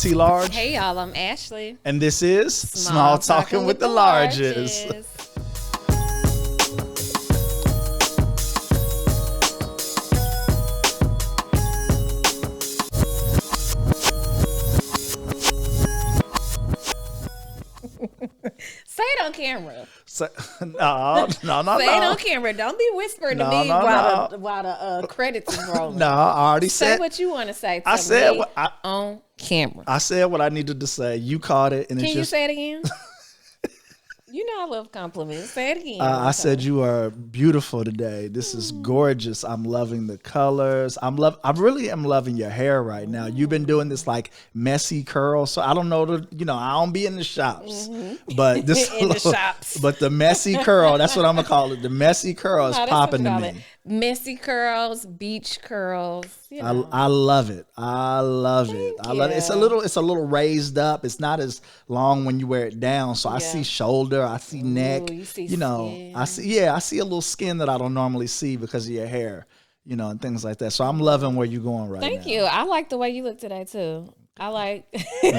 T Large. Hey y'all, I'm Ashley. And this is Small Talking with the Larges. Say it on camera. No. Say it on camera. Don't be whispering to me while the credits is rolling. No, I already said. Say what you want to say. I said me on camera. I said what I needed to say. You caught it, and Can it's you just. say it again? You know I love compliments. Say it again. I said you are beautiful today. This is gorgeous. I'm loving the colors. I really am loving your hair right now. You've been doing this like messy curl. So I don't know I don't be in the shops, but this in the shops. But the messy curl, that's what I'm gonna call it. The messy curl is popping to me. Messy curls, beach curls. You know. I love it. I love it. It's a little raised up. It's not as long when you wear it down. So I see shoulder, I see neck. You see skin. I see a little skin that I don't normally see because of your hair, and things like that. So I'm loving where you're going right now. Thank you. I like the way you look today too. I like You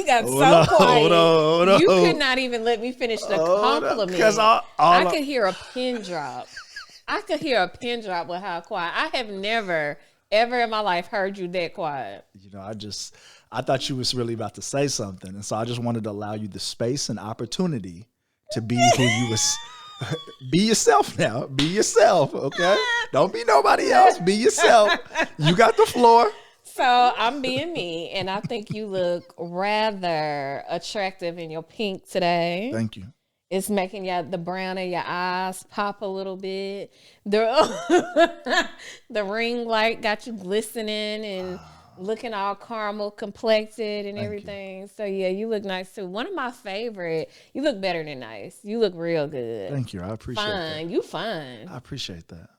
got so quiet. You could not even let me finish the compliment. Because I could hear a pin drop. I could hear a pin drop with how quiet. I have never, ever in my life heard you that quiet. I thought you was really about to say something. And so I just wanted to allow you the space and opportunity to be who you was. Be yourself now. Be yourself, okay? Don't be nobody else. Be yourself. You got the floor. So I'm being me, and I think you look rather attractive in your pink today. Thank you. It's making the brown in your eyes pop a little bit. The ring light got you glistening and looking all caramel complected and everything. So yeah, you look nice too. One of my favorite. You look better than nice. You look real good. Thank you. I appreciate that. You fine. I appreciate that.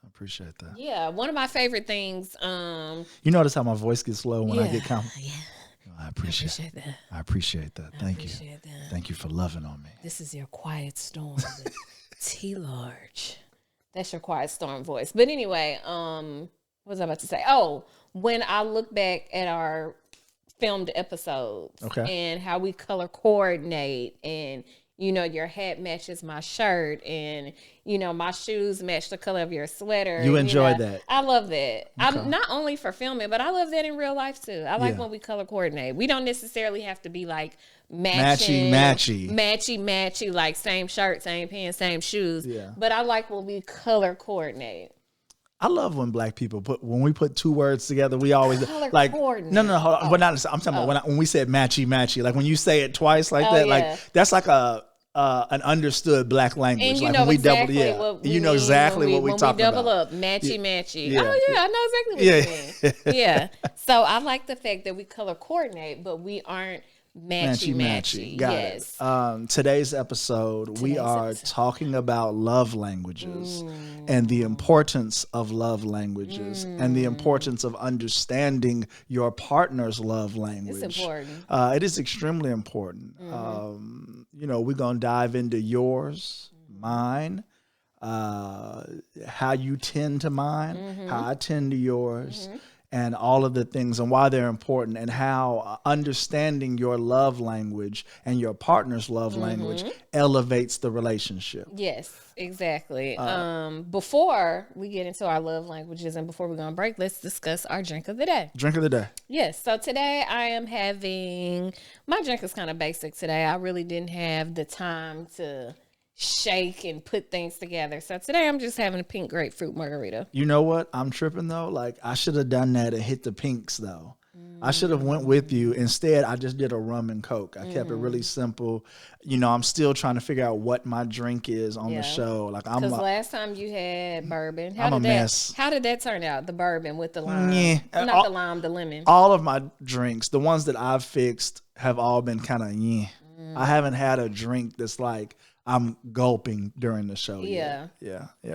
Yeah, one of my favorite things. You notice how my voice gets low when I get compliments? Yeah. I appreciate that. I appreciate that. Thank you. Thank you for loving on me. This is your quiet storm with T Large. That's your quiet storm voice. But anyway, what was I about to say? Oh, when I look back at our filmed episodes and how we color coordinate and your hat matches my shirt and, my shoes match the color of your sweater. You enjoyed that. I love that. I'm not only for filming, but I love that in real life too. I like when we color coordinate. We don't necessarily have to be like matchy, like same shirt, same pants, same shoes. Yeah. But I like when we color coordinate. I love when black people when we put two words together, we always like coordinate. No, hold on. I'm talking about when we said matchy, like when you say it twice like that, like that's like an understood black language. And like when we exactly double, what you know exactly what we talking about. When we double up, matchy. Yeah. Oh yeah, I know exactly what you mean. Yeah. So I like the fact that we color coordinate, but we aren't matchy. Got it. Today's episode, we are talking about love languages and the importance of love languages and the importance of understanding your partner's love language. It's important. It is extremely important. We're going to dive into yours, mine, how you tend to mine, how I tend to yours. And all of the things and why they're important and how understanding your love language and your partner's love language elevates the relationship. Yes, exactly. Before we get into our love languages and before we go on break, let's discuss our drink of the day. Drink of the day. Yes. So today I am having, my drink is kind of basic today. I really didn't have the time to shake and put things together. So today I'm just having a pink grapefruit margarita. You know what? I'm tripping though. Like I should have done that and hit the pinks though. I should have went with you. Instead, I just did a rum and Coke. I kept it really simple. I'm still trying to figure out what my drink is on the show. Like because last time you had bourbon. Mess. How did that turn out? The bourbon with the lime. Not the lime, the lemon. All of my drinks, the ones that I've fixed, have all been kind of I haven't had a drink that's like I'm gulping during the show. Yeah.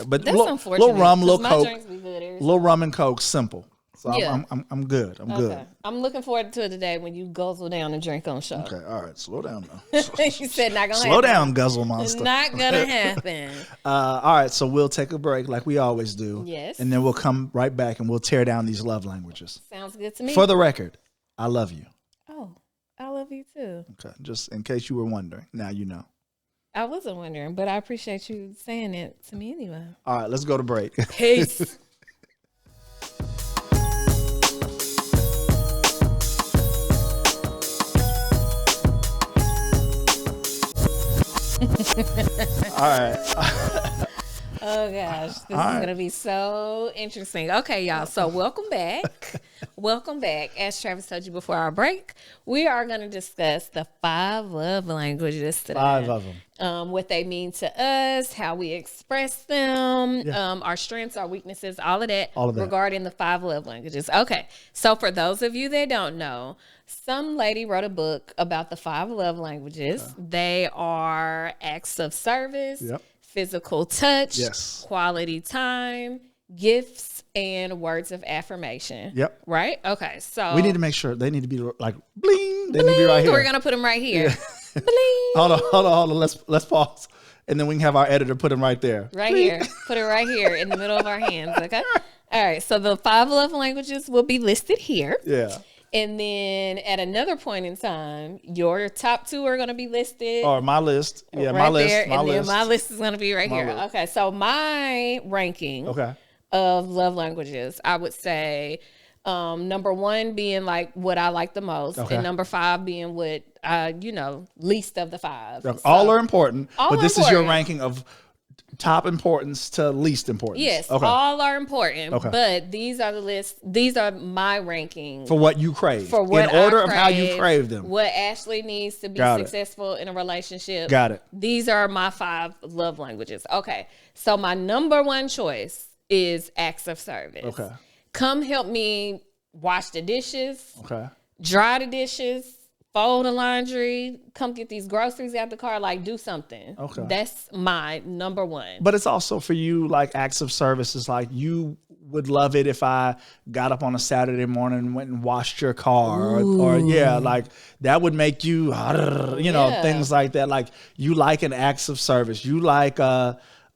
But that's unfortunate. Little rum, little Coke, little rum and Coke, simple. So I'm good. I'm good. I'm looking forward to it today when you guzzle down and drink on show. Okay, all right, slow down now. You said not gonna happen. Slow down, guzzle monster. It's not gonna happen. All right, so we'll take a break like we always do. Yes. And then we'll come right back and we'll tear down these love languages. Sounds good to me. For the record, I love you. Oh, I love you too. Okay, just in case you were wondering. Now you know. I wasn't wondering, but I appreciate you saying it to me anyway. All right, let's go to break. Peace. All right. Oh gosh, this is gonna be so interesting. Okay, y'all. So welcome back. Welcome back. As Travis told you before our break, we are gonna discuss the 5 love languages today. 5 of them. What they mean to us, how we express them, our strengths, our weaknesses, all of that regarding the 5 love languages. Okay, so for those of you that don't know, some lady wrote a book about the 5 love languages. Okay. They are acts of service, physical touch, quality time, gifts, and words of affirmation. Yep. Right? Okay, so we need to make sure they need to be like bling. They need to be right here. We're gonna put them right here. Yeah. Bling. Hold on. Let's pause, and then we can have our editor put them right there. Right here. Put it right here in the middle of our hands. Okay. All right. So the 5 love languages will be listed here. Yeah. And then at another point in time, your top 2 are going to be listed. Or my list. Yeah, right my list. There, my and list. then my list is going to be right here. List. Okay, so my ranking of love languages, I would say number 1 being like what I like the most. And number 5 being what, least of the 5. Okay. So, all are important, but this is your ranking of top importance to least importance. Yes, all are important, but these are the lists. These are my rankings for what you crave. For what in order of how you crave them. What Ashley needs to be successful in a relationship. Got it. These are my 5 love languages. Okay, so my number 1 choice is acts of service. Okay, come help me wash the dishes. Okay, dry the dishes. Fold the laundry, come get these groceries out the car, like do something. Okay. That's my number 1. But it's also for you, like acts of service is like you would love it if I got up on a Saturday morning and went and washed your car or like that would make you, things like that. Like you like an acts of service. You like,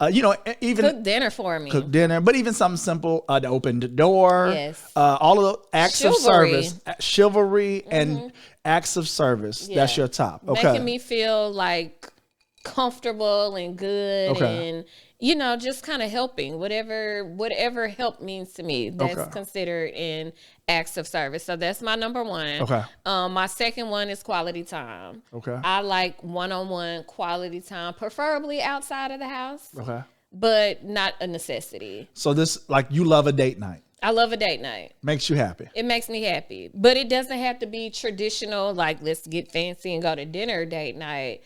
even cook dinner for me. Cook dinner, but even something simple, to open the door. Yes. All of the acts of service, chivalry, and acts of service. Yeah. That's your top. Okay. Making me feel like comfortable and good and just kind of helping. Whatever help means to me, that's considered in acts of service. So that's my number 1. Okay. My second one is quality time. Okay. I like one-on-one quality time, preferably outside of the house. Okay. But not a necessity. So this, like, you love a date night. I love a date night. Makes you happy. It makes me happy. But it doesn't have to be traditional, like let's get fancy and go to dinner date night.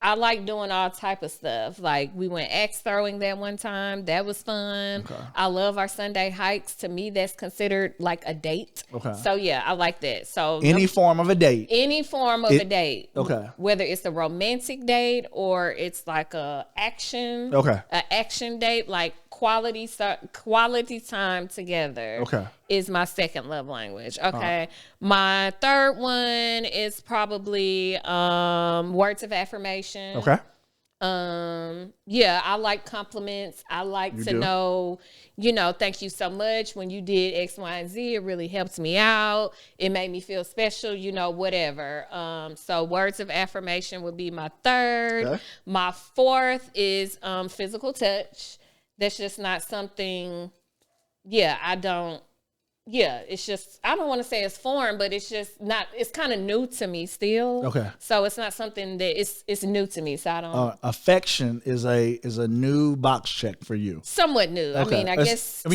I like doing all type of stuff. Like we went axe throwing that one time. That was fun. Okay. I love our Sunday hikes. To me, that's considered like a date. Okay. So yeah, I like that. So any form of a date. Any form of a date. Okay. Whether it's a romantic date or it's like a action. Okay. An action date, like quality time together. Okay. Is my second love language. Okay. My third one is probably words of affirmation. Okay. I like compliments. I like to know, thank you so much when you did X, Y, and Z. It really helped me out. It made me feel special, whatever. So words of affirmation would be my third. Okay. My fourth is physical touch. That's just not something, it's just, I don't want to say it's foreign, but it's just not, it's kind of new to me still. Okay. So it's not something that it's new to me. So I don't. Affection is a new box check for you. Somewhat new. Okay. I guess.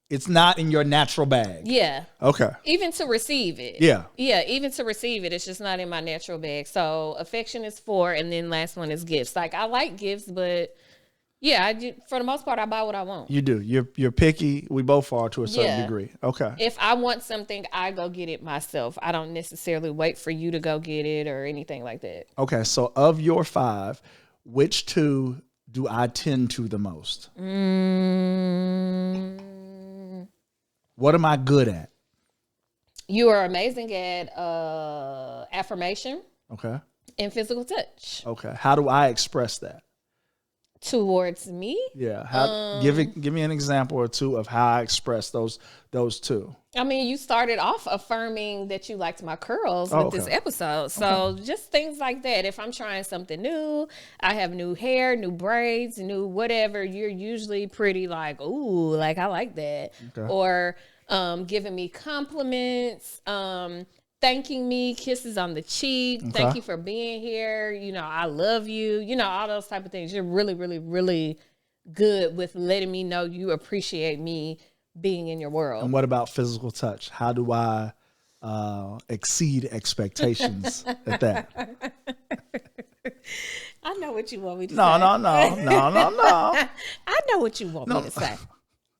It's not in your natural bag. Yeah. Okay. Even to receive it. Yeah. Yeah. Even to receive it, it's just not in my natural bag. So affection is 4. And then last one is gifts. Like I like gifts, but yeah, for the most part, I buy what I want. You do. You're picky. We both are to a certain degree. Okay. If I want something, I go get it myself. I don't necessarily wait for you to go get it or anything like that. Okay. So of your 5, which 2 do I tend to the most? What am I good at? You are amazing at affirmation. Okay. And physical touch. Okay. How do I express that? towards me. Yeah. Give me an example or two of how I express those two. I mean, you started off affirming that you liked my curls with this episode. So just things like that. If I'm trying something new, I have new hair, new braids, new whatever, you're usually pretty like, ooh, like I like that. Okay. Or giving me compliments, thanking me, kisses on the cheek. Okay. Thank you for being here. You know, I love you. You know, all those type of things. You're really, really, really good with letting me know you appreciate me being in your world. And what about physical touch? How do I exceed expectations at that? I know what you want me to say. No. I know what you want me to say.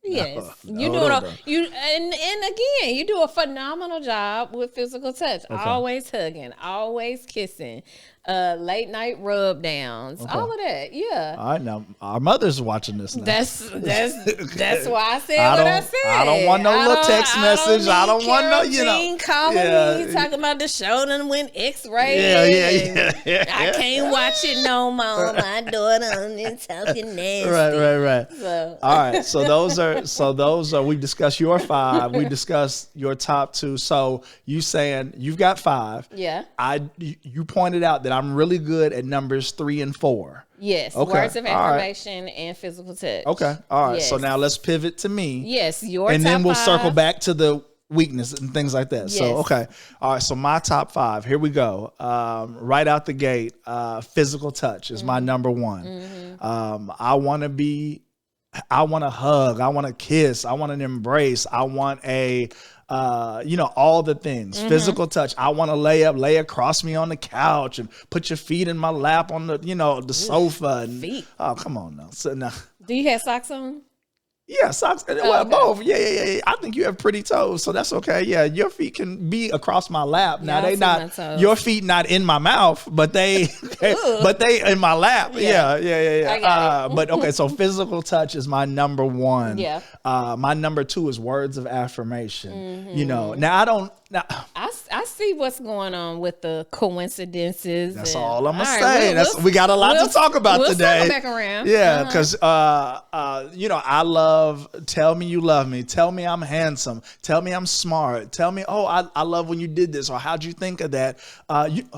Yes, you do it. You and again, you do a phenomenal job with physical touch. Okay. Always hugging, always kissing, late night rub downs, all of that. Yeah. All right, now our mother's watching this now. That's why I said what I said. I don't want no little text message. I don't want no, you know, calling me talking about the show done went X-ray. Yeah. I can't watch it no more. My daughter is talking nasty. Right. So. All right. So those are. We discussed your 5. We discussed your top 2. So you saying you've got 5. Yeah. You pointed out that I'm really good at numbers 3 and 4. Yes. Okay. Words of affirmation and physical touch. Okay. All right. Yes. So now let's pivot to me. Yes. Your and top then we'll 5. circle back to the weakness and things like that. Yes. So, okay. All right. So my top 5, here we go. Right out the gate, physical touch is my number 1. Mm-hmm. I want to hug. I want to kiss. I want an embrace. I want all the things, physical touch. I want to lay across me on the couch and put your feet in my lap on the, the sofa. And, feet. Oh, come on now. So now. Do you have socks on? Yeah, socks. Well, okay. Both. Yeah. I think you have pretty toes, so that's okay. Yeah, your feet can be across my lap. Now they not your feet not in my mouth, but they in my lap. Yeah. I got it. But okay, so physical touch is my number 1. Yeah. My number 2 is words of affirmation. Mm-hmm. Now I see what's going on with the coincidences. That's all I'm gonna say. We got a lot to talk about today. Circle back around. Yeah, because I love tell me you love me. Tell me I'm handsome. Tell me I'm smart. Tell me, I love when you did this, or how'd you think of that?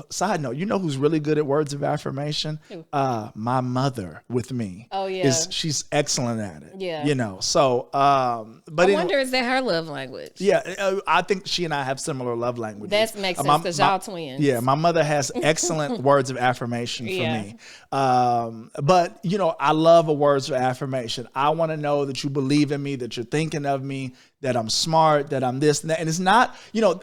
Side note, you know who's really good at words of affirmation? Who? My mother with me. Oh yeah, she's excellent at it. Yeah, So, but I wonder, is that her love language? Yeah, I think she and I have similar love languages. That makes sense because y'all twins. Yeah, my mother has excellent words of affirmation for me. But I love a words of affirmation. I want to know that you believe in me, that you're thinking of me, that I'm smart, that I'm this and that. And it's not,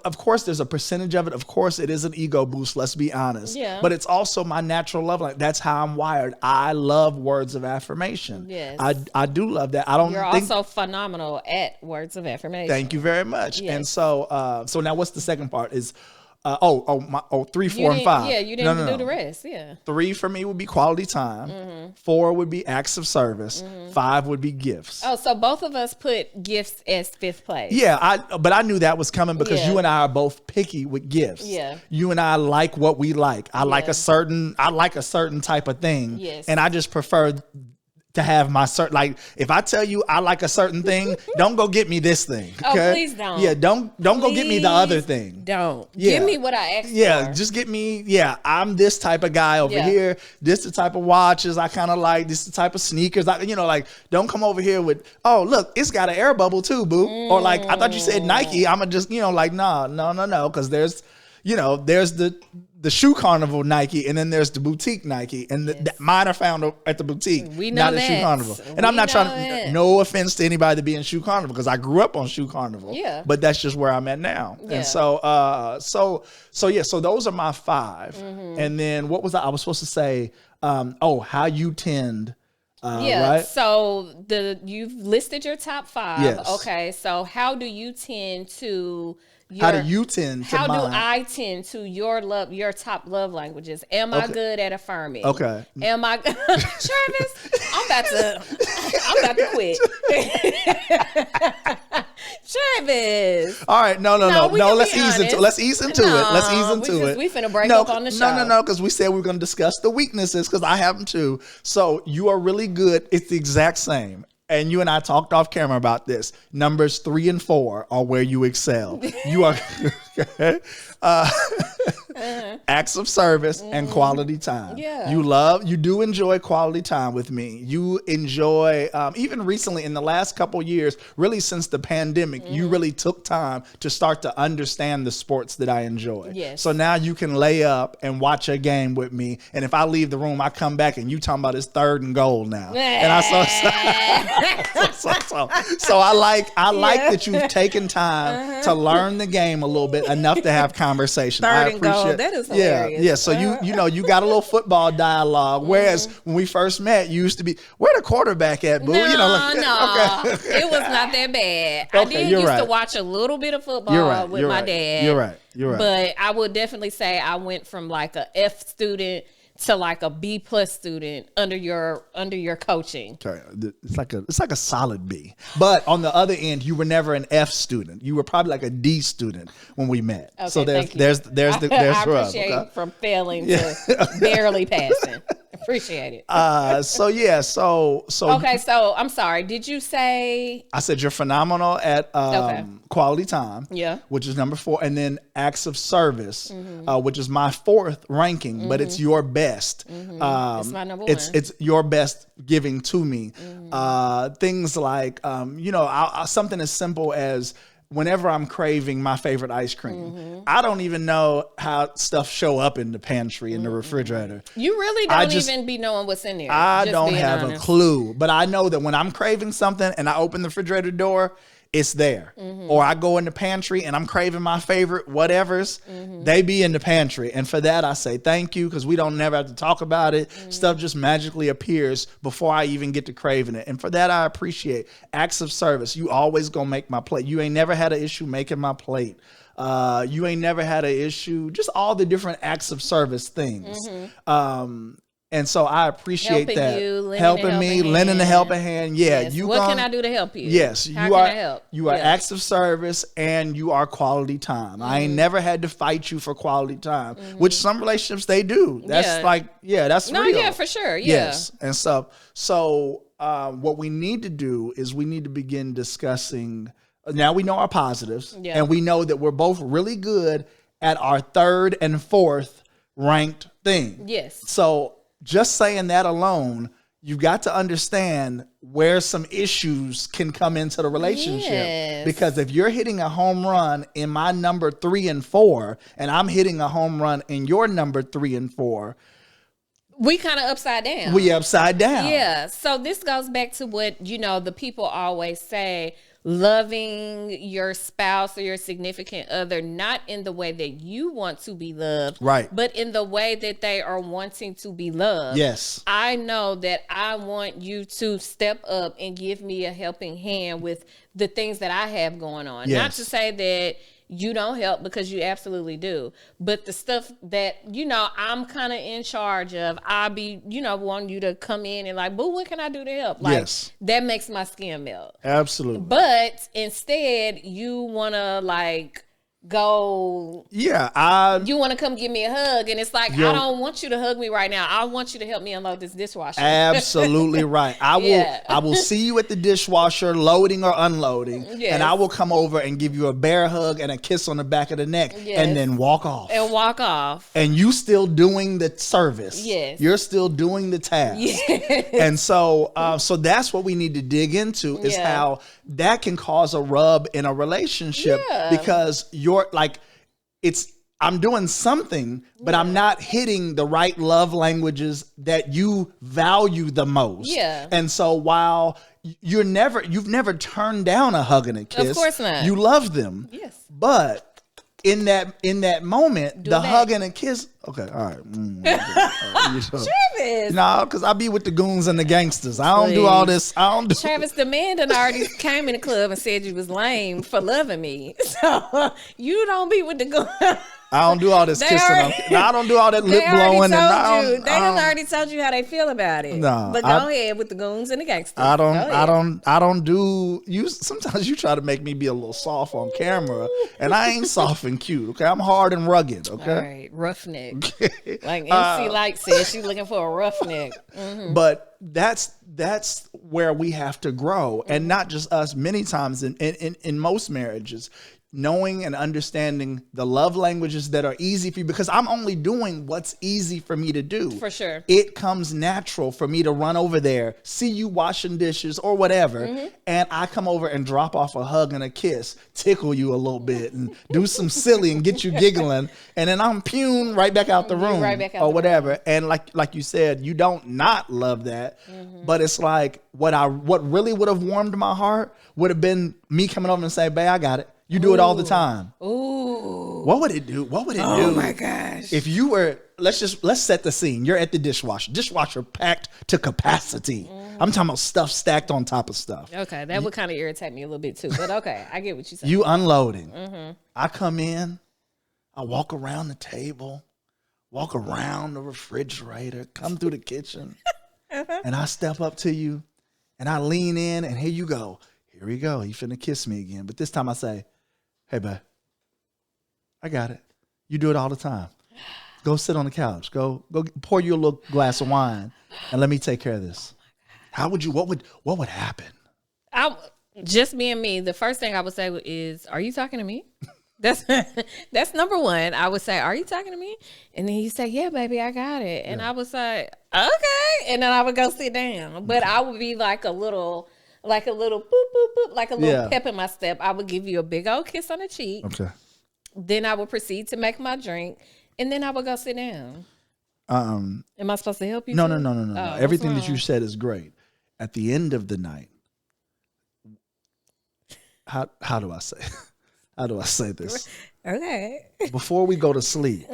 of course there's a percentage of it. Of course it is an ego boost, let's be honest. Yeah. But it's also my natural love. Like, that's how I'm wired. I love words of affirmation. Yes. I do love that. You're also phenomenal at words of affirmation. Thank you very much. Yes. And so now what's the second part is 3, 4, and 5. Yeah, you didn't do the rest. Yeah. 3 for me would be quality time. Mm-hmm. 4 would be acts of service. Mm-hmm. 5 would be gifts. Oh, so both of us put gifts as 5th place. Yeah, but I knew that was coming because you and I are both picky with gifts. Yeah. You and I like what we like. I like a certain type of thing. Yes. And I just prefer to have my certain, like, if I tell you I like a certain thing, don't go get me this thing. Okay? Oh, please don't. Yeah, don't go get me the other thing. Don't. Yeah. Give me what I asked for. Yeah, just get me, I'm this type of guy over here. This the type of watches I kind of like. This the type of sneakers. Don't come over here with, oh, look, it's got an air bubble too, boo. Or like, I thought you said Nike. I'm just, no, because there's the shoe carnival Nike, and then there's the boutique Nike, and mine are found at the boutique, we know not that. the shoe carnival. And I'm not trying. No offense to anybody to be in shoe carnival, because I grew up on shoe carnival. Yeah. But that's just where I'm at now. Yeah. And so those are my 5. Mm-hmm. And then what was I was supposed to say? How you tend. Right? So you've listed your top 5. Yes. Okay. So how do you tend to? How do you tend to How mine? do I tend to your top love languages? Am I good at affirming? Okay. Am I Travis? I'm about to quit. Travis. All right, no. we can Let's be ease into honest. Let's ease into it. Let's ease into it. We finna break up on the show. No, because we said we were going to discuss the weaknesses because I have them too. So you are really good. It's the exact same. And you and I talked off camera about this. Numbers 3 and 4 are where you excel. You are acts of service and quality time. Yeah. You do enjoy quality time with me. You enjoy, even recently in the last couple years, really since the pandemic, you really took time to start to understand the sports that I enjoy. Yes. So now you can lay up and watch a game with me. And if I leave the room, I come back and you talking about it's 3rd and goal now. And I so I like that you've taken time to learn the game a little bit enough to have conversation. 3rd and goal. That is hilarious. Yeah. So you got a little football dialogue. Whereas when we first met, you used to be, where the quarterback at, boo? No, Okay. It was not that bad. Okay, I did you're used right. to watch a little bit of football with my dad. You're right. But I would definitely say I went from like a F student to like a B+ student under your coaching. Okay. It's like a solid B. But on the other end, you were never an F student. You were probably like a D student when we met. Okay, so thank you. there's I rub, appreciate okay? from failing to barely passing. Appreciate it. So Okay, so I'm sorry. Did you say I said you're phenomenal at quality time, which is number 4, and then acts of service, which is my 4th ranking, but it's your best. it's my number 1. It's your best giving to me. Things like something as simple as whenever I'm craving my favorite ice cream, I don't even know how stuff show up in the pantry, in the refrigerator. You really don't even be knowing what's in there. I don't have a clue, but I know that when I'm craving something and I open the refrigerator door, it's there. Or I go in the pantry and I'm craving my favorite whatevers, they be in the pantry. And for that, I say thank you, because we don't never have to talk about it. Stuff just magically appears before I even get to craving it. And for that, I appreciate acts of service. You always gonna make my plate. You ain't never had an issue making my plate. You ain't never had an issue, just all the different acts of service things. And so I appreciate that. Helping me, lending a helping hand. Yeah. Yes. What can I do to help you? Yes. How can I help? You are acts of service and you are quality time. I ain't never had to fight you for quality time, which some relationships they do. That's that's real. Yeah, for sure. Yeah. Yes. And stuff. So what we need to do is we need to begin discussing. Now we know our positives, and we know that we're both really good at our 3rd and 4th ranked thing. Yes. So just saying that alone, you've got to understand where some issues can come into the relationship. Yes. Because if you're hitting a home run in my number 3 and 4, and I'm hitting a home run in your number 3 and 4, we kind of upside down. We upside down. Yeah. So this goes back to what, the people always say, loving your spouse or your significant other, not in the way that you want to be loved, right, but in the way that they are wanting to be loved. Yes. I know that I want you to step up and give me a helping hand with the things that I have going on. Yes. Not to say that you don't help, because you absolutely do. But the stuff that, I'm kind of in charge of, I'll be, wanting you to come in and like, boo, what can I do to help? Like, yes, that makes my skin melt. Absolutely. But instead, you want to like go. Yeah. You want to come give me a hug. And it's like, I don't want you to hug me right now. I want you to help me unload this dishwasher. Absolutely right. I will see you at the dishwasher loading or unloading. Yes. And I will come over and give you a bear hug and a kiss on the back of the neck. Yes. And then walk off. And you still doing the service. Yes. You're still doing the task. Yes. And so that's what we need to dig into, is how that can cause a rub in a relationship, because I'm doing something, but I'm not hitting the right love languages that you value the most. Yeah. And so while you've never turned down a hug and a kiss. Of course not. You love them. Yes. But in that moment, hug and a kiss, Okay, all right. Travis. No, because I be with the goons and the gangsters. I don't do all this. I don't do. Travis, the man done already came in the club and said you was lame for loving me. So you don't be with the goons. I don't do all this They kissing. already- No, I don't do all that They lip blowing. already And told you. They done already told you how they feel about it. No, but go ahead with the goons and the gangsters. I Go ahead. don't do you. Sometimes you try to make me be a little soft on camera, and I ain't soft and cute. Okay, I'm hard and rugged. Okay, All right, roughneck. Like MC Light said, she's looking for a roughneck. Mm-hmm. But that's where we have to grow, and not just us. Many times in most marriages, knowing and understanding the love languages that are easy for you, because I'm only doing what's easy for me to do. For sure. It comes natural for me to run over there, see you washing dishes or whatever, and I come over and drop off a hug and a kiss, tickle you a little bit and do some silly and get you giggling, and then I'm right back out the room right back out or the whatever. room. And like you said, you don't not love that, but it's like what really would have warmed my heart would have been me coming over and saying, "Babe, I got it. You do it all the time." Ooh. What would it do? What would it do? Oh my gosh. If you were, let's set the scene. You're at the dishwasher packed to capacity. I'm talking about stuff stacked on top of stuff. Okay, that would kind of irritate me a little bit too. But okay, I get what you're saying. You unloading. I come in, I walk around the table, walk around the refrigerator, come through the kitchen, and I step up to you, and I lean in, and here you go. Here we go. You finna kiss me again. But this time I say, "Hey, babe, I got it. You do it all the time. Go sit on the couch. Go pour you a little glass of wine and let me take care of this." How would you, what would happen? Just being me, the first thing I would say is, "Are you talking to me?" That's number one. I would say, "Are you talking to me?" And then you say, "Yeah, baby, I got it." And I would say, "Okay." And then I would go sit down. But I would be like a little boop, boop, boop, like a little pep in my step. I would give you a big old kiss on the cheek. Okay. Then I would proceed to make my drink. And then I would go sit down. Am I supposed to help you? No. Oh, Everything that you said is great. At the end of the night, how do I say? How do I say this? Okay. Before we go to sleep,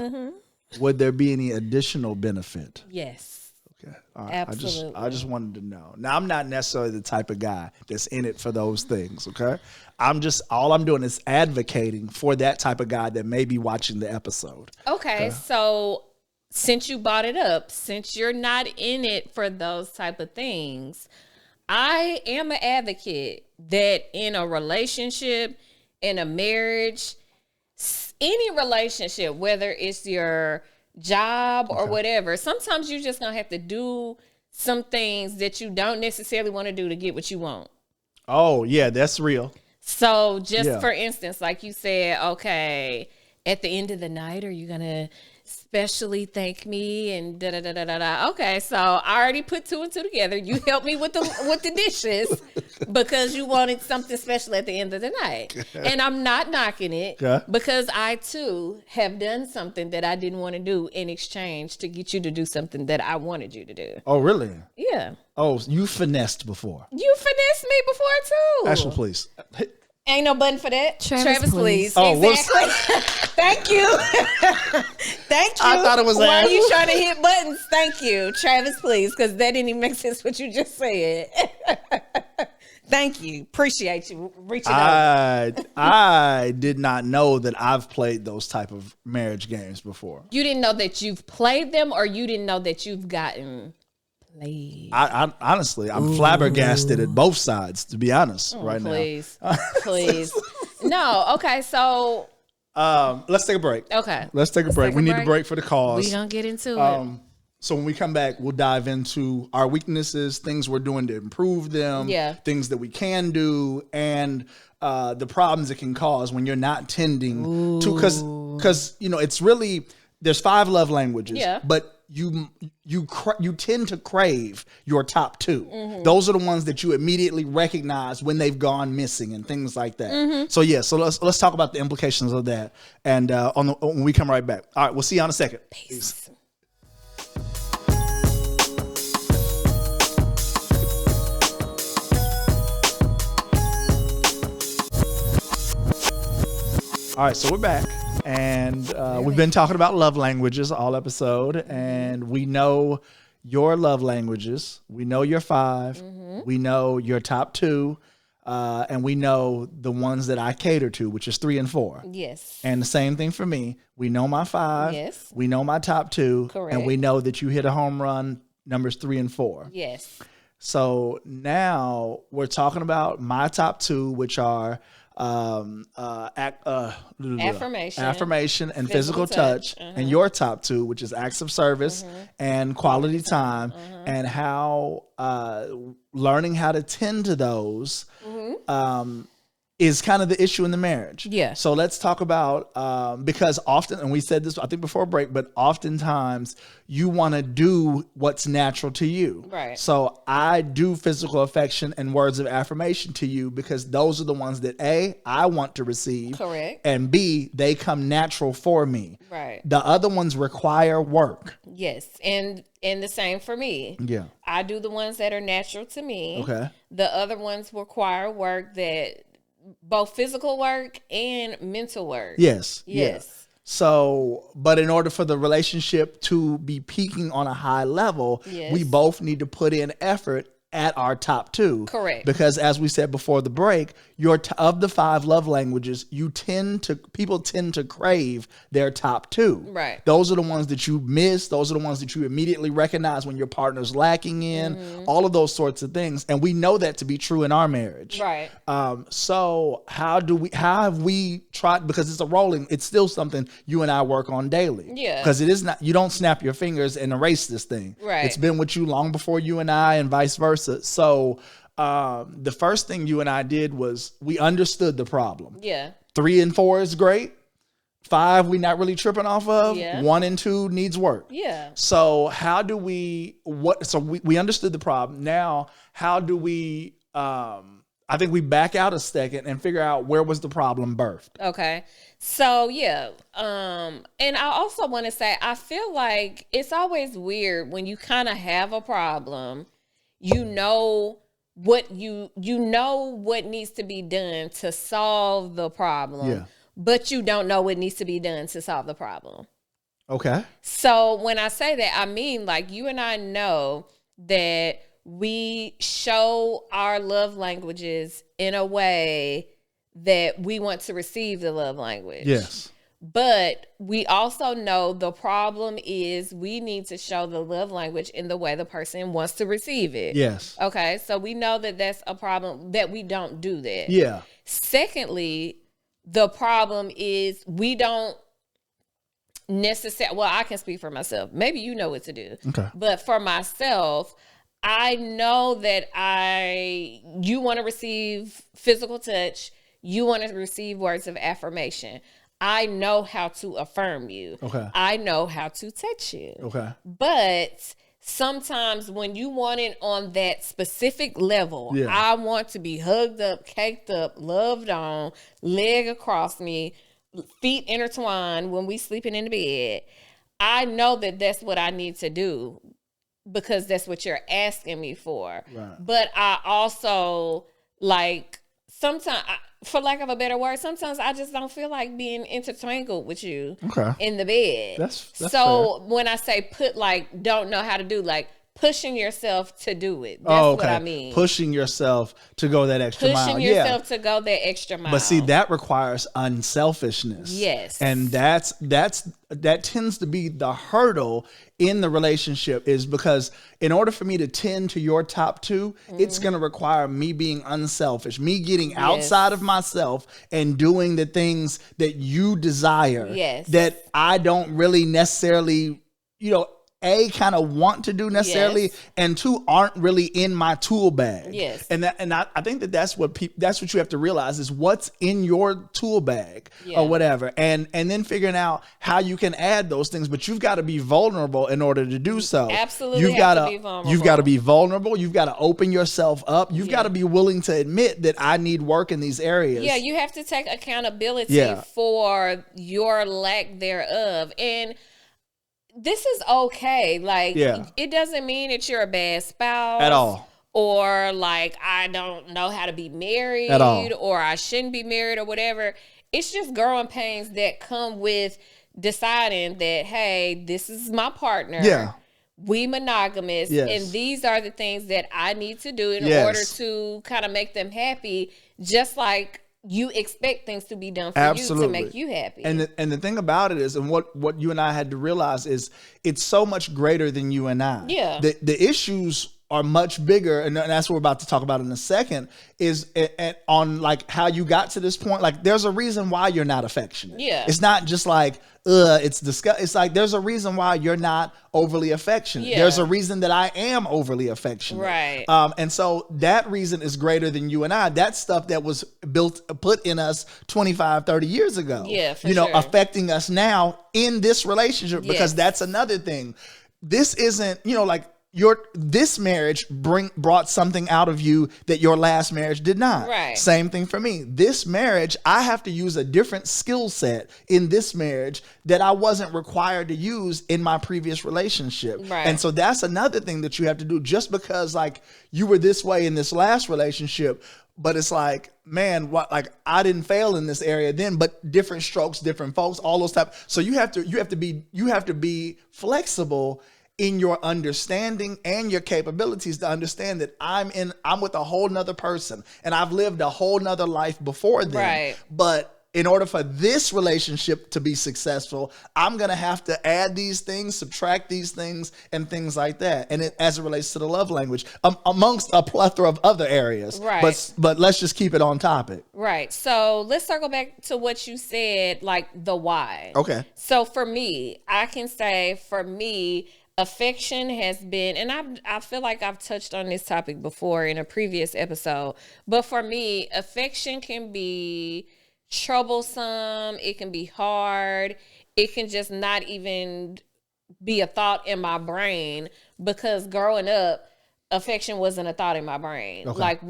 would there be any additional benefit? Yes. Okay. All right. Absolutely. I just wanted to know. Now, I'm not necessarily the type of guy that's in it for those things. Okay. All I'm doing is advocating for that type of guy that may be watching the episode. Okay. So since you brought it up, since you're not in it for those type of things, I am an advocate that in a relationship, in a marriage, any relationship, whether it's your job or whatever, sometimes you're just gonna have to do some things that you don't necessarily want to do to get what you want. Oh yeah, that's real. So just for instance, like you said, okay, at the end of the night, are you gonna specially thank me and da da da da da da? Okay, so I already put two and two together. You helped me with the dishes because you wanted something special at the end of the night, and I'm not knocking it because I too have done something that I didn't want to do in exchange to get you to do something that I wanted you to do. Oh really? Yeah. Oh, you finessed before. You finessed me before too. Ashley, please. Ain't no button for that. Travis, please. Oh, exactly. Thank you. Thank you. I thought it was Why are Ash. you trying to hit buttons? Thank you. Travis, please, because that didn't even make sense what you just said. Thank you. Appreciate you reaching out. I did not know that I've played those type of marriage games before. You didn't know that you've played them, or you didn't know that you've gotten played? I honestly, I'm flabbergasted at both sides, to be honest, right please. Please. No. Okay. So. Let's take a break. Okay. Let's take a break. We need a break for the cause. We gonna get into it. So when we come back, we'll dive into our weaknesses, things we're doing to improve them, things that we can do, and the problems it can cause when you're not tending to, because it's really, there's 5 love languages, but you tend to crave your top 2. Those are the ones that you immediately recognize when they've gone missing and things like that. So so let's talk about the implications of that, and when we come right back. All right, we'll see you in a second. Peace. All right, so we're back. And we've been talking about love languages all episode, and we know your love languages. We know your 5. We know your top 2. And we know the ones that I cater to, which is 3 and 4. Yes. And the same thing for me. We know my 5. Yes. We know my top 2. Correct. And we know that you hit a home run numbers 3 and 4. Yes. So now we're talking about my top 2, which are affirmation and physical touch, and your top 2, which is acts of service and quality time, and how learning how to tend to those is kind of the issue in the marriage. Yeah. So let's talk about, because often, and we said this, I think before break, but oftentimes you want to do what's natural to you. Right. So I do physical affection and words of affirmation to you because those are the ones that A, I want to receive. Correct. And B, they come natural for me. Right. The other ones require work. Yes. And the same for me. Yeah. I do the ones that are natural to me. Okay. The other ones require work, that both physical work and mental work. Yes. Yes. Yeah. So, but in order for the relationship to be peaking on a high level, Yes. we both need to put in effort at our top 2. Correct. Because as we said before the break, of the 5 love languages, people tend to crave their top 2. Right. Those are the ones that you miss. Those are the ones that you immediately recognize when your partner's lacking in, all of those sorts of things. And we know that to be true in our marriage. Right. So how have we tried, because it's still something you and I work on daily. Yeah. Because it is not, you don't snap your fingers and erase this thing. Right. It's been with you long before you and I, and vice versa. So the first thing you and I did was we understood the problem. Yeah. 3 and 4 is great. 5 we not really tripping off of. Yeah. 1 and 2 needs work. Yeah. So how do we we understood the problem. Now how do we I think we back out a second and figure out where was the problem birthed. Okay. So yeah. And I also want to say, I feel like it's always weird when you kind of have a problem, you know what needs to be done to solve the problem. Yeah. But you don't know what needs to be done to solve the problem. Okay. So when I say that, I mean, like, you and I know that we show our love languages in a way that we want to receive the love language. Yes. But we also know the problem is we need to show the love language in the way the person wants to receive it. Yes. Okay. So we know that that's a problem, that we don't do that. Yeah. Secondly, the problem is we don't necessarily, well, I can speak for myself. Maybe you know what to do. Okay. But for myself, I know that you want to receive physical touch. You want to receive words of affirmation. I know how to affirm you. Okay. I know how to touch you. Okay. But sometimes when you want it on that specific level, Yeah. I want to be hugged up, caked up, loved on, leg across me, feet intertwined when we sleeping in the bed. I know that that's what I need to do because that's what you're asking me for. Right. But I also, like, sometimes, for lack of a better word, sometimes I just don't feel like being intertwined with you in the bed. That's so fair. when I say don't know how to do, like, pushing yourself to do it. That's what I mean. Pushing yourself to go that extra mile. Pushing yourself to go that extra mile. But see, that requires unselfishness. Yes. And that tends to be the hurdle in the relationship, is because in order for me to tend to your top 2, it's going to require me being unselfish, me getting outside of myself and doing the things that you desire, that I don't really necessarily, kind of want to do necessarily, and 2, aren't really in my tool bag. Yes. And I think that's what you have to realize, is what's in your tool bag or whatever, and then figuring out how you can add those things. But you've got to be vulnerable in order to do so. Absolutely. You've got to be vulnerable. You've got to be vulnerable. You've got to open yourself up. You've got to be willing to admit that I need work in these areas. Yeah, you have to take accountability for your lack thereof. And this is okay. Like, it doesn't mean that you're a bad spouse at all, or like I don't know how to be married at all, or I shouldn't be married or whatever. it's just growing pains that come with deciding that, hey, this is my partner. Yeah. We monogamous, Yes. and these are the things that I need to do in Yes. order to kind of make them happy, just like you expect things to be done for Absolutely. you to make you happy. And the thing about it is, and what you and I had to realize is, it's so much greater than you and I. Yeah. The issues are much bigger, and that's what we're about to talk about in a second, is on like how you got to this point. Like, there's a reason why you're not affectionate. Yeah. It's not just like, it's disgust. It's like, there's a reason why you're not overly affectionate. Yeah. There's a reason that I am overly affectionate. Right. And so that reason is greater than you and I. That's stuff that was put in us 25, 30 years ago. Yeah, for sure. sure. Affecting us now in this relationship, because Yes. that's another thing. This isn't, like, this marriage brought something out of you that your last marriage did not. Right. Same thing for me. This marriage, I have to use a different skill set in this marriage that I wasn't required to use in my previous relationship. Right. And so that's another thing that you have to do. Just because like you were this way in this last relationship, but it's like, man, like I didn't fail in this area then, but different strokes, different folks, all those type. So you have to be flexible in your understanding and your capabilities to understand that I'm with a whole nother person, and I've lived a whole nother life before them. Right. But in order for this relationship to be successful, I'm going to have to add these things, subtract these things, and things like that. And as it relates to the love language, amongst a plethora of other areas. Right. But let's just keep it on topic. Right. So let's circle back to what you said, like the why. Okay. So for me, I can say affection has been, and I feel like I've touched on this topic before in a previous episode, but for me, affection can be troublesome. It can be hard. It can just not even be a thought in my brain, because growing up, affection wasn't a thought in my brain. Okay. Like,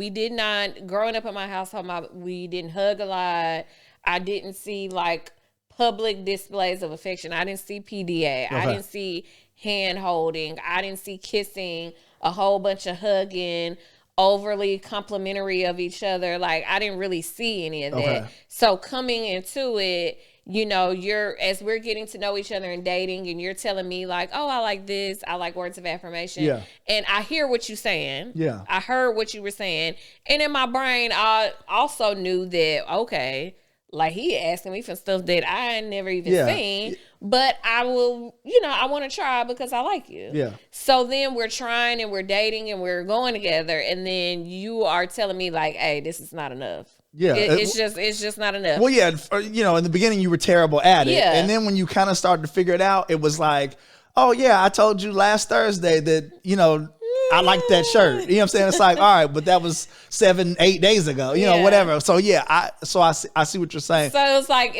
growing up in my household, we didn't hug a lot. I didn't see like public displays of affection. I didn't see PDA. Okay. I didn't see hand holding. I didn't see kissing, a whole bunch of hugging, overly complimentary of each other. Like, I didn't really see any of that. Okay. So coming into it, as we're getting to know each other and dating, and you're telling me like, oh, I like this, I like words of affirmation. Yeah. And I hear what you're saying. Yeah. I heard what you were saying. And in my brain, I also knew that, okay, like, he asking me for stuff that I never even seen, but I will, I want to try because I like you. Yeah. So then we're trying and we're dating and we're going together, and then you are telling me like, hey, this is not enough. Yeah. It's just not enough. Well, yeah, in the beginning you were terrible at it. Yeah. And then when you kind of started to figure it out, it was like, oh yeah, I told you last Thursday that, I like that shirt. You know what I'm saying? It's like, all right, but that was 7-8 days ago, whatever. So yeah, I see what you're saying. So it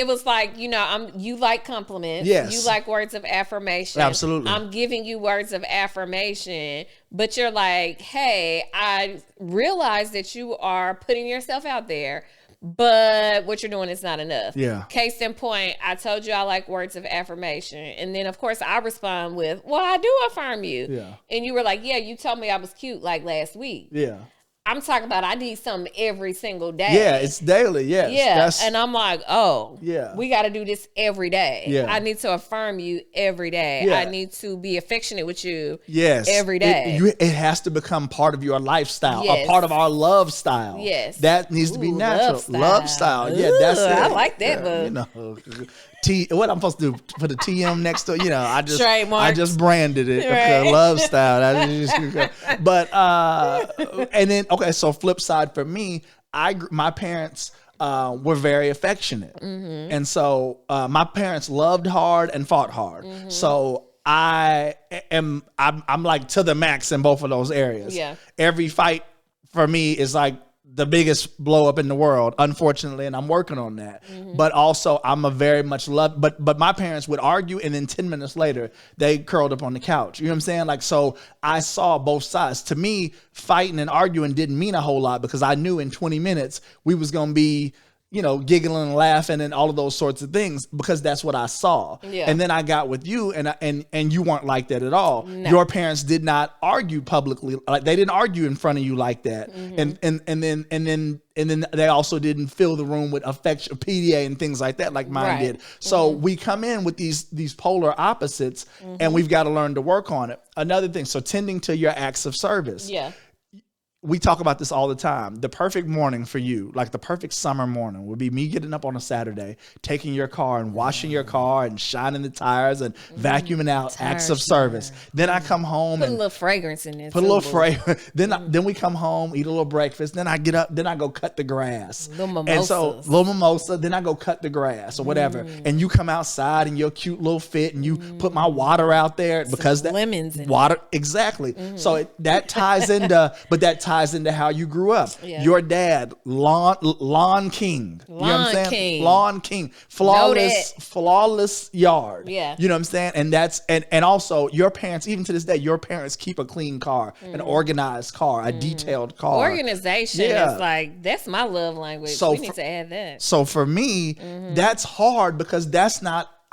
was like, you like compliments. Yes. You like words of affirmation. Absolutely. I'm giving you words of affirmation, but you're like, hey, I realize that you are putting yourself out there, but what you're doing is not enough. Yeah. Case in point, I told you I like words of affirmation. And then, of course, I respond with, well, I do affirm you. Yeah. And you were like, yeah, you told me I was cute like last week. Yeah. I'm talking about I need something every single day. Yeah, it's daily. Yes. Yeah. And I'm like, oh, Yeah. we got to do this every day. Yeah. I need to affirm you every day. Yeah. I need to be affectionate with you Yes. every day. It has to become part of your lifestyle, Yes. a part of our love style. Yes. That needs to be Ooh, natural. love style. Love style. Yeah, that's Ooh, it. I like that book. What I'm supposed to do? Put a TM next to I just Trademarked. branded it. Okay, Right. love style. But and then so flip side for me, my parents were very affectionate, and so my parents loved hard and fought hard. So I'm like to the max in both of those areas. Yeah. Every fight for me is like the biggest blow up in the world, unfortunately, and I'm working on that. But also, I'm a very much love. But my parents would argue, and then 10 minutes later, they curled up on the couch. You know what I'm saying? Like, so I saw both sides. To me, fighting and arguing didn't mean a whole lot, because I knew in 20 minutes we was gonna be, giggling and laughing and all of those sorts of things because that's what I saw. Yeah. And then I got with you and you weren't like that at all. No. Your parents did not argue publicly. Like they didn't argue in front of you like that. And then they also didn't fill the room with affection, PDA and things like that like mine did. So we come in with these polar opposites and we've got to learn to work on it. Another thing, so tending to your acts of service. Yeah. We talk about this all the time. The perfect morning for you, like the perfect summer morning, would be me getting up on a Saturday, taking your car and washing your car and shining the tires and vacuuming out acts of service. Then I come home Put a and little fragrance in there. put a little fragrance. Then we come home, eat a little breakfast. Then I get up. Then I go cut the grass. And so little mimosa. Then I go cut the grass or whatever. And you come outside in your cute little fit, and you put my water out there because that lemons in water exactly. So that ties into, but that ties into how you grew up. Yeah. Your dad, lawn king. You know what I'm saying? King. Lawn king. Flawless yard. Yeah. You know what I'm saying? And that's and also your parents, even to this day, your parents keep a clean car, an organized car, a detailed car. Organization is like, that's my love language. So we need to add that. So for me, that's hard because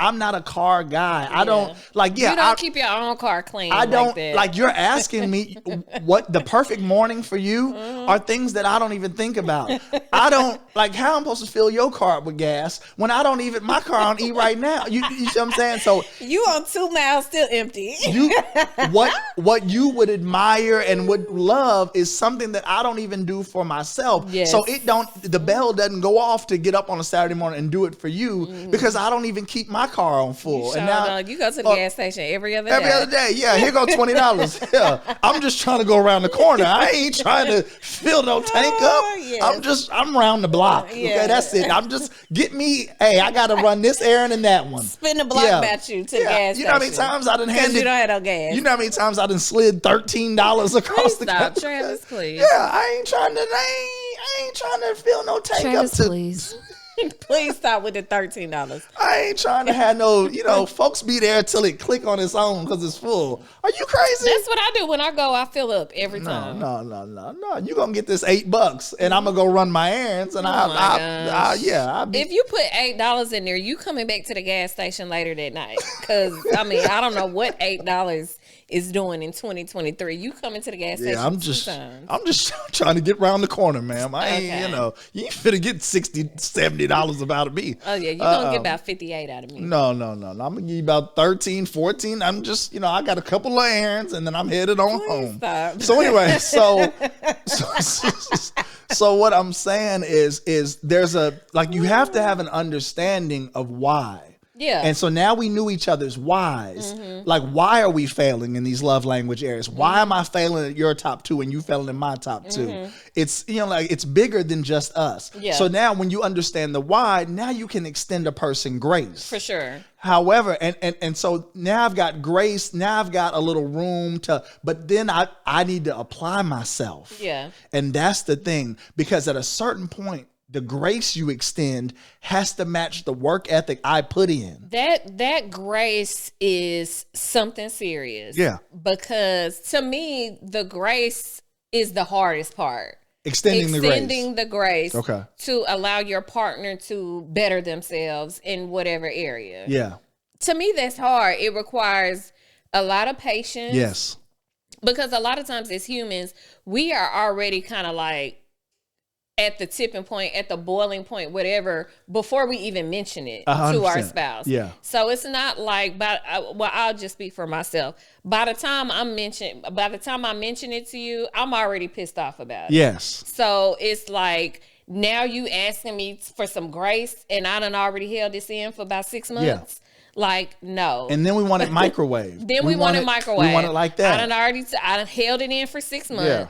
I'm not a car guy. I don't you don't keep your own car clean. I don't like that. like you're asking me what the perfect morning for you are things that I don't even think about. I don't like how I'm supposed to fill your car up with gas when I don't even my car on E right now. You see what I'm saying? So you on 2 miles still empty. What you would admire and would love is something that I don't even do for myself. Yes. So the bell doesn't go off to get up on a Saturday morning and do it for you because I don't even keep my car on full. And now you go to the gas station every other day. Yeah, here go $20. Yeah, I'm just trying to go around the corner. I ain't trying to fill no tank up. Yes. I'm around the block. Yeah. Okay, that's it. I'm just I got to run this errand and that one. Spin the block about you to the gas station. You know how many times I done handed? You don't have no gas. You know how many times I done slid $13 across the country? Travis, please. Yeah, I ain't trying to fill no tank Travis, up to. Please. Please stop with the $13. I ain't trying to have no, folks be there till it click on its own because it's full. Are you crazy? That's what I do when I go. I fill up every time. No. You gonna get this $8 and I'm gonna go run my errands and if you put $8 in there, you coming back to the gas station later that night. Cause I don't know what $8 is doing in 2023. You coming to the gas station? I'm just trying to get around the corner, ma'am. I ain't, you ain't finna get $60, $70 about me. Oh yeah, you gonna get about 58 out of me. No. I'm gonna give you about 13, 14. I'm just, I got a couple of errands and then I'm headed on home. Stop. So anyway, so what I'm saying is there's you have to have an understanding of why. Yeah. And so now we knew each other's whys. Like, why are we failing in these love language areas? Why am I failing at your top 2 and you failing in my top 2? It's, it's bigger than just us. Yeah. So now when you understand the why, now you can extend a person grace. For sure. However, and so now I've got grace, now I've got a little room but then I need to apply myself. Yeah. And that's the thing, because at a certain point, the grace you extend has to match the work ethic I put in. That grace is something serious. Yeah. Because to me, the grace is the hardest part. Extending the grace okay. to allow your partner to better themselves in whatever area. Yeah. To me, that's hard. It requires a lot of patience. Yes. Because a lot of times as humans, we are already kind of like at the tipping point, at the boiling point, whatever, before we even mention it 100%. To our spouse. Yeah. So it's not like, I'll just speak for myself. By the time I mention it to you, I'm already pissed off about it. Yes. So it's like, now you asking me for some grace and I done already held this in for about 6 months. Yeah. Like, no. And then we want it microwave. We want it microwave. We want it like that. I done held it in for 6 months. Yeah.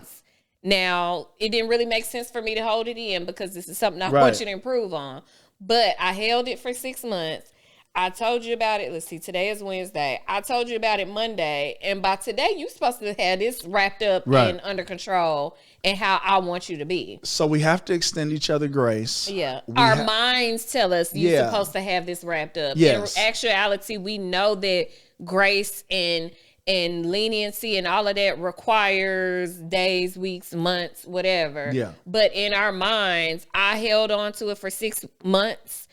Now, it didn't really make sense for me to hold it in because this is something I want you to improve on. But I held it for 6 months. I told you about it. Let's see, today is Wednesday. I told you about it Monday. And by today, you're supposed to have this wrapped up and under control and how I want you to be. So we have to extend each other grace. Yeah. Our minds tell us you're supposed to have this wrapped up. Yes. In actuality, we know that grace and and leniency and all of that requires days, weeks, months, whatever. Yeah. But in our minds, I held on to it for 6 months.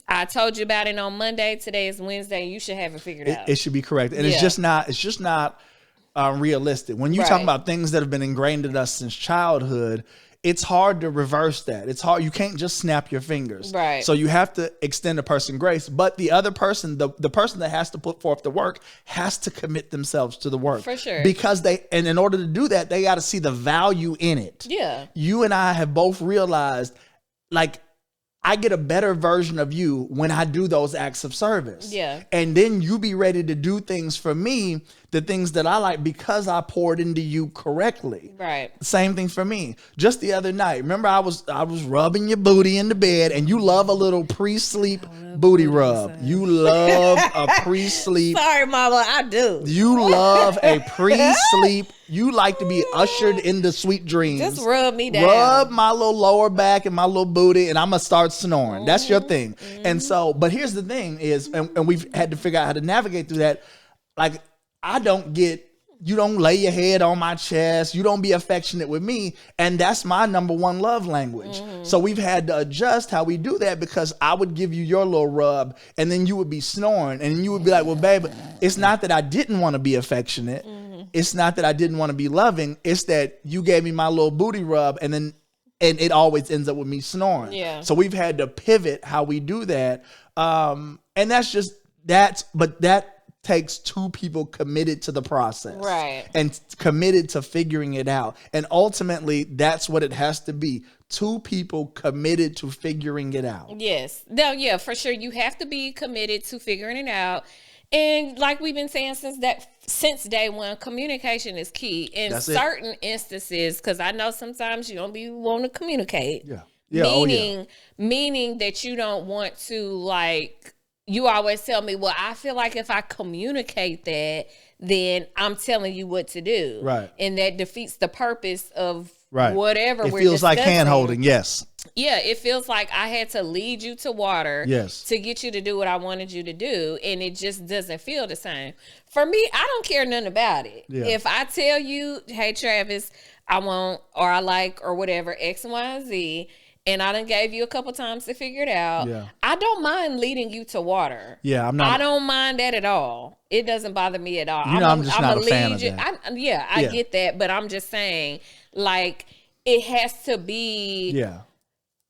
I told you about it on Monday. Today is Wednesday. You should have it figured out. It should be correct. And Yeah. it's just not realistic. When you talk Right. about things that have been ingrained in us since childhood, it's hard to reverse that. It's hard. You can't just snap your fingers. Right. So you have to extend a person grace. But the other person, the person that has to put forth the work, has to commit themselves to the work. For sure. Because and in order to do that, they got to see the value in it. Yeah. You and I have both realized, like, I get a better version of you when I do those acts of service. Yeah. And then you be ready to do things for me, the things that I like, because I poured into you correctly. Right. Same thing for me. Just the other night, remember I was rubbing your booty in the bed, and you love a little pre-sleep booty rub. You love a pre-sleep. Sorry, Mama, I do. You love a pre-sleep. You like to be ushered into sweet dreams. Just rub me down. Rub my little lower back and my little booty, and I'm going to start snoring. That's your thing. And so, but here's the thing is, and we've had to figure out how to navigate through that. Like, you don't lay your head on my chest. You don't be affectionate with me. And that's my number one love language. So we've had to adjust how we do that, because I would give you your little rub and then you would be snoring, and you would be like, well, babe, it's not that I didn't want to be affectionate. It's not that I didn't want to be loving. It's that you gave me my little booty rub, and it always ends up with me snoring. Yeah. So we've had to pivot how we do that. And that takes two people committed to the process. Right. And committed to figuring it out. And ultimately, that's what it has to be. Two people committed to figuring it out. Yes. No, yeah, for sure. You have to be committed to figuring it out. And like we've been saying since day one, communication is key. In certain instances, because I know sometimes you don't be want to communicate. Yeah. Meaning that you don't want to, like, you always tell me, well, I feel like if I communicate that, then I'm telling you what to do. Right. And that defeats the purpose of Right. whatever it we're feels like discussing. hand holding. Yes. Yeah, it feels like I had to lead you to water to get you to do what I wanted you to do, and it just doesn't feel the same. For me, I don't care nothing about it. Yeah. If I tell you, hey, Travis, I want, or I like, or whatever, X, Y, and Z, and I done gave you a couple times to figure it out, I don't mind leading you to water. Yeah, I'm not. I don't mind that at all. It doesn't bother me at all. I'm just not a fan of that. I get that, but I'm just saying, like, it has to be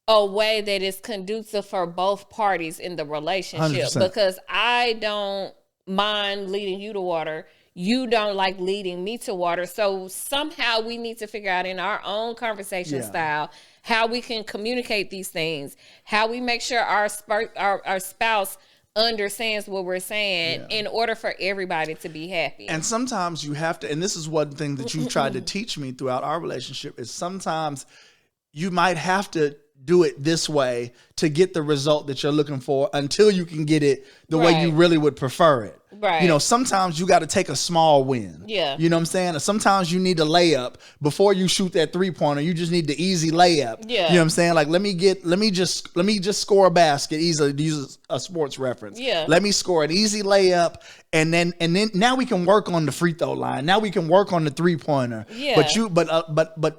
a way that is conducive for both parties in the relationship. 100%. Because I don't mind leading you to water. You don't like leading me to water. So somehow we need to figure out in our own conversation style how we can communicate these things, how we make sure our spouse understands what we're saying in order for everybody to be happy. And sometimes you have to, and this is one thing that you've tried to teach me throughout our relationship, is sometimes you might have to do it this way to get the result that you're looking for until you can get it the way you really would prefer it. Right. You know, sometimes you got to take a small win. Yeah. You know what I'm saying? Sometimes you need a layup before you shoot that 3-pointer. You just need the easy layup. Yeah. You know what I'm saying? Like, let me just score a basket easily, to use a sports reference. Yeah. Let me score an easy layup, and then now we can work on the free throw line. Now we can work on the 3-pointer. Yeah. But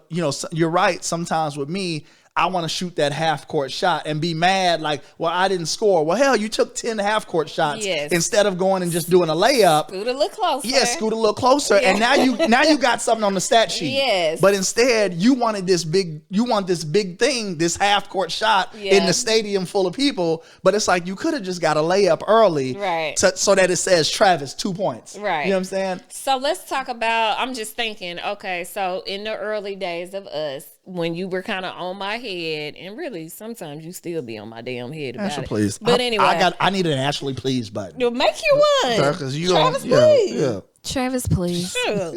you know, you're right. Sometimes with me, I want to shoot that half-court shot and be mad, like, well, I didn't score. Well, hell, you took 10 half-court shots instead of going and just doing a layup. Scoot a little closer. Yeah, scoot a little closer. And now you got something on the stat sheet. Yes. But instead, you want this big thing, this half-court shot in the stadium full of people. But it's like, you could have just got a layup early. Right. So that it says, Travis, 2 points. Right. You know what I'm saying? So let's talk about, I'm just thinking, okay, so in the early days of us, when you were kind of on my head, and really sometimes you still be on my damn head about Ashley, it. please. But anyway, I need an Ashley, please button. you'll make you one. Travis, please. Yeah. Travis, please. Sure.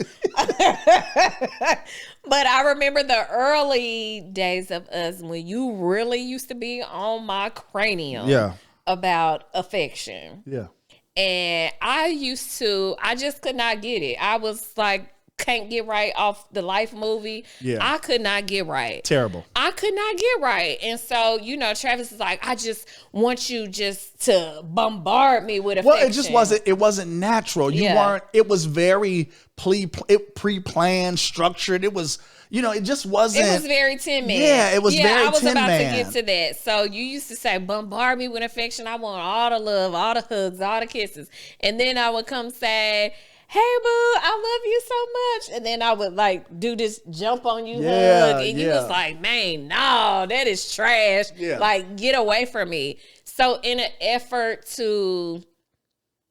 But I remember the early days of us when you really used to be on my cranium about affection. Yeah. And I just could not get it. I was like can't get right off the Life movie. Yeah. I could not get right. Terrible. I could not get right. And so, you know, Travis is like, I just want you just to bombard me with affection. Well, it wasn't natural. You weren't, it was very pre-planned, structured. It was, you know, it just wasn't. It was very Tin Man. Yeah, it was very Tin Man. I was about to get to that. So you used to say, bombard me with affection. I want all the love, all the hugs, all the kisses. And then I would come say, hey, boo, I love you so much. And then I would like do this jump on you hug. And you was like, man, no, that is trash. Yeah. Like, get away from me. So in an effort to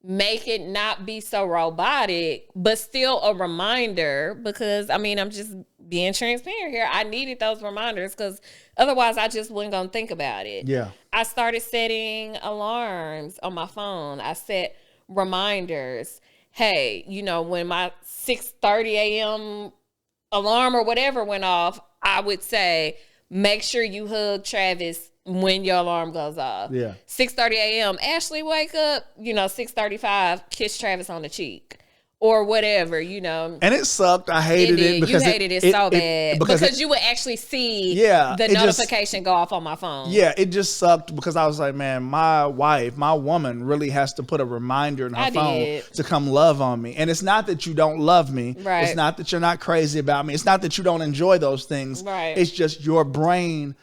make it not be so robotic, but still a reminder, because I mean, I'm just being transparent here. I needed those reminders because otherwise I just wasn't going to think about it. Yeah. I started setting alarms on my phone. I set reminders. Hey, you know, when my 6:30 a.m. alarm or whatever went off, I would say, make sure you hug Travis when your alarm goes off. Yeah. 6:30 a.m. Ashley, wake up. You know, 6:35, kiss Travis on the cheek. Or whatever, you know. And it sucked. I hated it because you hated it so bad. Because you would actually see the notification go off on my phone. Yeah, it just sucked because I was like, man, my wife, my woman really has to put a reminder in her phone to come love on me. And it's not that you don't love me. Right. It's not that you're not crazy about me. It's not that you don't enjoy those things. Right. It's just your brain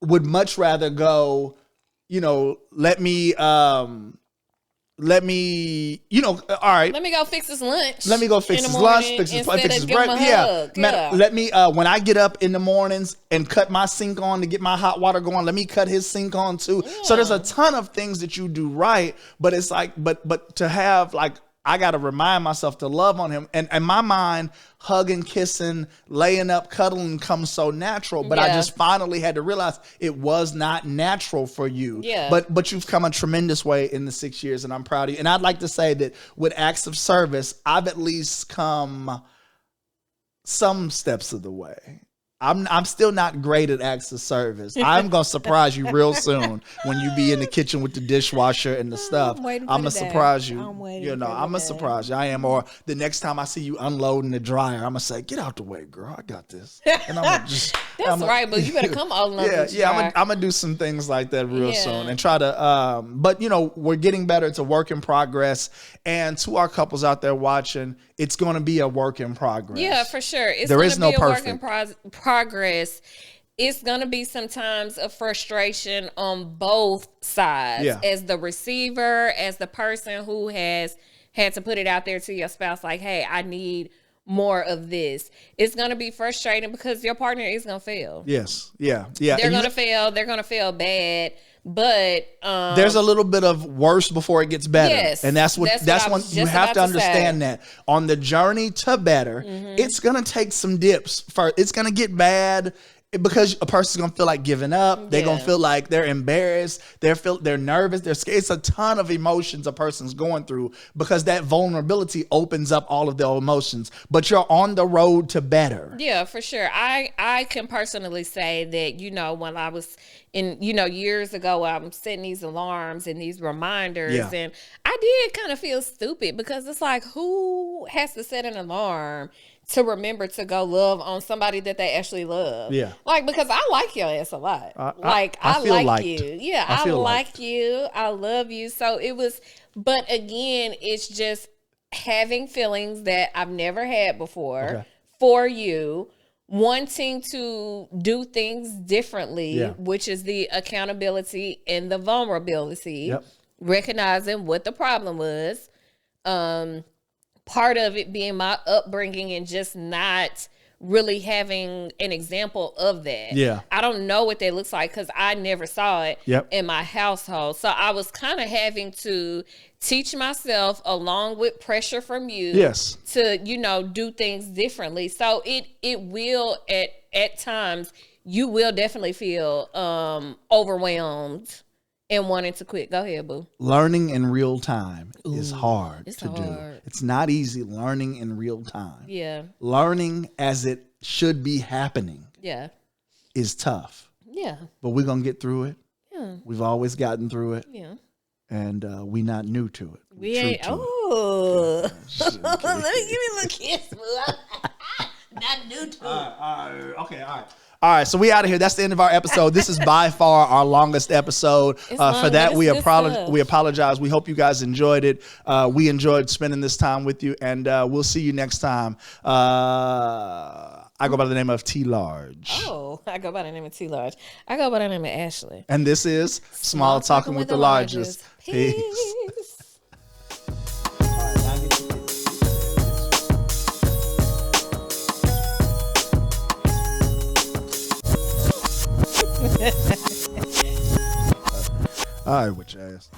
would much rather go, you know, let me, you know, all right. Let me go fix this lunch. Let me go fix his lunch, fix his breakfast. Yeah. Let me, when I get up in the mornings and cut my sink on to get my hot water going, let me cut his sink on too. Yeah. So there's a ton of things that you do right, but it's like, but to have like, I got to remind myself to love on him. And in my mind, hugging, kissing, laying up, cuddling comes so natural. But I just finally had to realize it was not natural for you. Yeah. But you've come a tremendous way in the 6 years, and I'm proud of you. And I'd like to say that with acts of service, I've at least come some steps of the way. I'm still not great at acts of service. I'm gonna surprise you real soon when you be in the kitchen with the dishwasher and the stuff. I'm gonna surprise you. I'm gonna surprise you. I am. Or the next time I see you unloading the dryer, I'm gonna say, "Get out the way, girl. I got this." And I'm gonna just. That's right, but you better come unload. I'm gonna do some things like that real soon and try to. But you know, we're getting better. It's a work in progress. And to our couples out there watching, it's gonna be a work in progress. Yeah, for sure. There is no perfect. Work in progress. It's gonna be sometimes a frustration on both sides, as the receiver, as the person who has had to put it out there to your spouse, like, hey, I need more of this. It's gonna be frustrating because your partner is gonna fail. Yes. Yeah. They're gonna fail. They're gonna fail bad. But there's a little bit of worse before it gets better. Yes, and that's when you have to understand that on the journey to better, it's going to take some dips. It's going to get bad because a person's going to feel like giving up. They're going to feel like they're embarrassed. They're nervous. They're scared. It's a ton of emotions a person's going through because that vulnerability opens up all of their emotions. But you're on the road to better. Yeah, for sure. I can personally say that, you know, when I was in, you know, years ago, I'm setting these alarms and these reminders, and I did kind of feel stupid because it's like, who has to set an alarm to remember to go love on somebody that they actually love? Yeah. Like, because I like your ass a lot. I like you. Yeah, I like you. I love you. So it was, but again, it's just having feelings that I've never had before for you, wanting to do things differently, which is the accountability and the vulnerability, recognizing what the problem was. Part of it being my upbringing and just not really having an example of that. Yeah. I don't know what that looks like because I never saw it in my household. So I was kind of having to teach myself, along with pressure from you, to, you know, do things differently. So it will at times, you will definitely feel overwhelmed and wanting to quit. Go ahead, boo. Learning in real time is hard to do. It's not easy learning in real time. Yeah. Learning as it should be happening is tough. Yeah. But we're going to get through it. Yeah. We've always gotten through it. Yeah. And we're not new to it. We ain't. Oh, Shit, let me give you a little kiss, boo. Not new to Okay, all right. All right, so we out of here. That's the end of our episode. This is by far our longest episode. Long, for that, but we it's good stuff. we apologize. We hope you guys enjoyed it. We enjoyed spending this time with you, and we'll see you next time. I go by the name of T Large. Oh, I go by the name of T Large. I go by the name of Ashley. And this is Small Talking with the Largest. Peace. All right, with your ass.